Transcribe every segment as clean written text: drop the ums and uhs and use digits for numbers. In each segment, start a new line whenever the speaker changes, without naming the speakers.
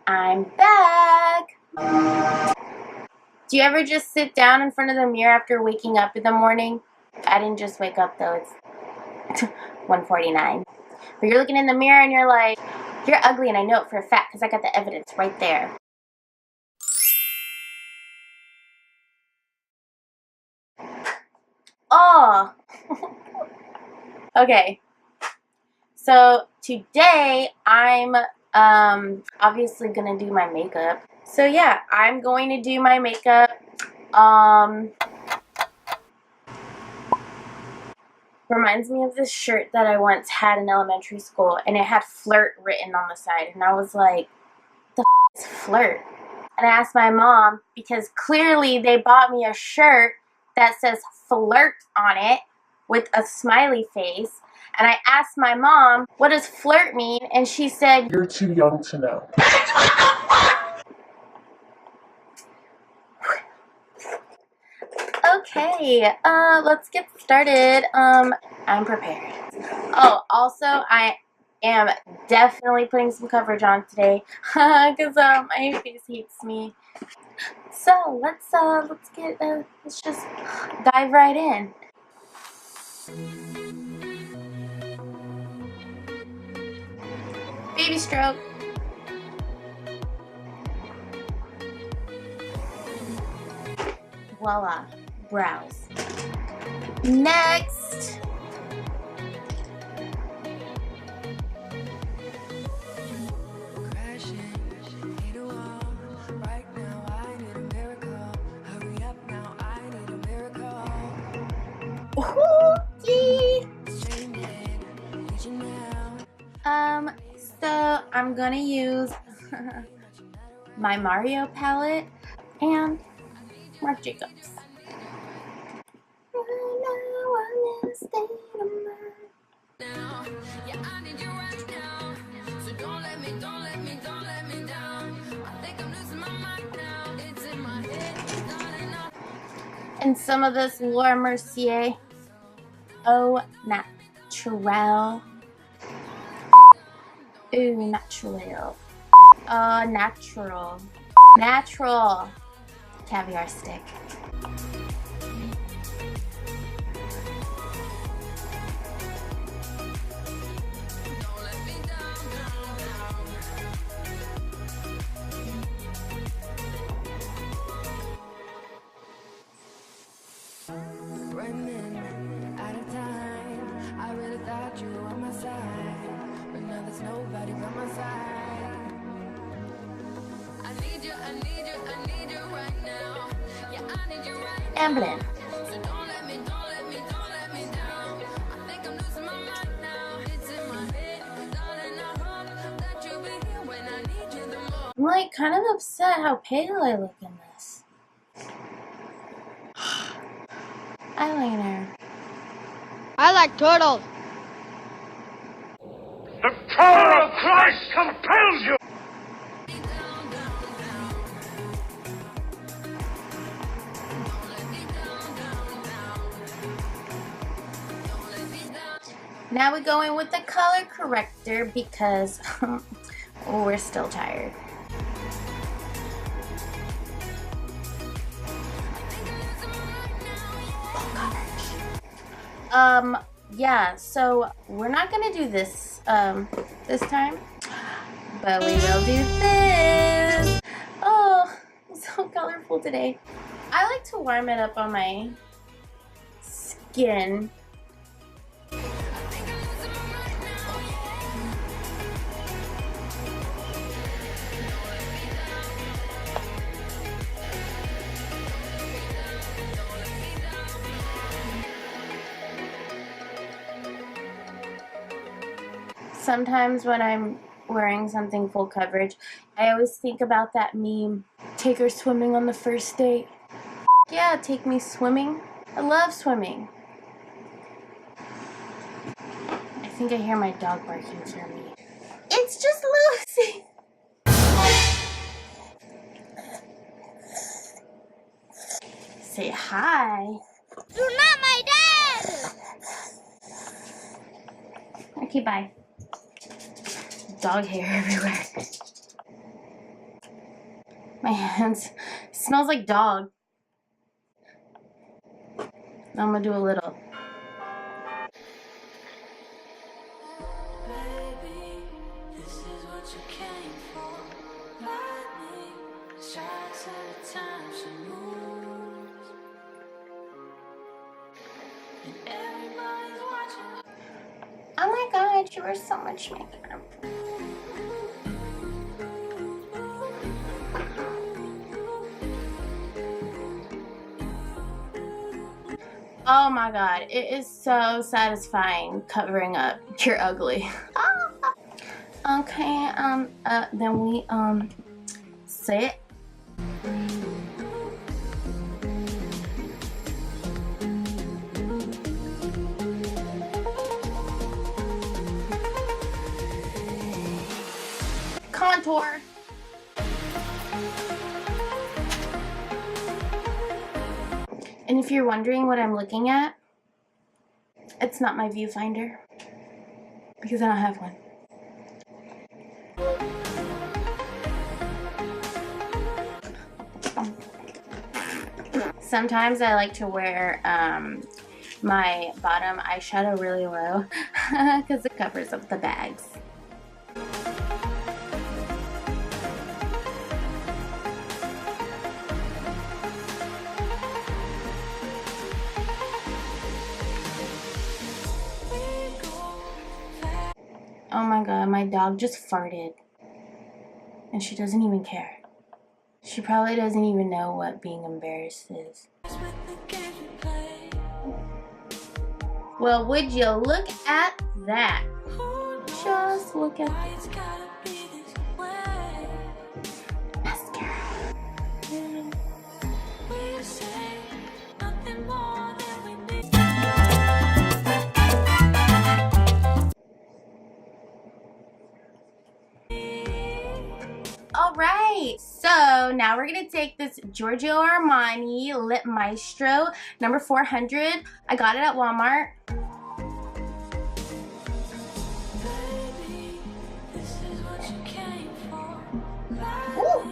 I'm back! Do you ever just sit down in front of the mirror after waking up in the morning? I didn't just wake up though, it's 1:49. But you're looking in the mirror and you're like, you're ugly, and I know it for a fact because I got the evidence right there. Oh! Okay. So today I'm obviously gonna do my makeup. So yeah, I'm going to do my makeup. Reminds me of this shirt that I once had in elementary school, and it had flirt written on the side, and I was like, the f is flirt? And I asked my mom, because clearly they bought me a shirt that says flirt on it with a smiley face. And I asked my mom, what does flirt mean? And she said,
you're too young to know.
Okay, let's get started. I'm prepared. Oh, also, I am definitely putting some coverage on today, because, my face hates me. So, let's just dive right in. Baby stroke. Voila, brows. Next. So I'm gonna use my Mario palette and Marc Jacobs. And some of this Laura Mercier Au Naturel. Ooh, natural. Natural caviar stick.
Nobody by my side. I need you right now. Yeah, I need you right now.
And blend.
So don't let me down. I think I'm losing my mind now. It's in my head, darling. I hope that you'll be here when I need you the most.
I'm like kind of upset how pale I look in this. Eyeliner.
I like turtles.
The power of Christ compels you!
Now we go in with the color corrector because we're still tired. Yeah, so we're not gonna do this this time, but we will do this. Oh, it's so colorful today. I like to warm it up on my skin. Sometimes when I'm wearing something full coverage, I always think about that meme, take her swimming on the first date. Yeah, take me swimming. I love swimming. I think I hear my dog barking for me. It's just Lucy. Say hi.
You're not my dad!
Okay, bye. Dog hair everywhere. My hands. It smells like dog. Now I'm gonna do a little.
Baby, this is what you came for. Lightning strikes every time she moves, and everybody's watching.
Oh my god, you were so much makeup. Oh my god, it is so satisfying covering up. You're ugly. Okay, then we, sit. Contour. And if you're wondering what I'm looking at, it's not my viewfinder because I don't have one. Sometimes I like to wear my bottom eyeshadow really low because it covers up the bags. Oh my god, my dog just farted. And she doesn't even care. She probably doesn't even know what being embarrassed is. Well, would you look at that? Just look at that. Mascara. Alright, so now we're going to take this Giorgio Armani Lip Maestro number 400. I got it at Walmart. Ooh.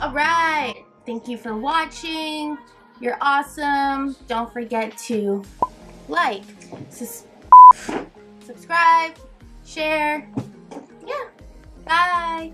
Alright, thank you for watching. You're awesome. Don't forget to like, subscribe, share. Yeah. Bye.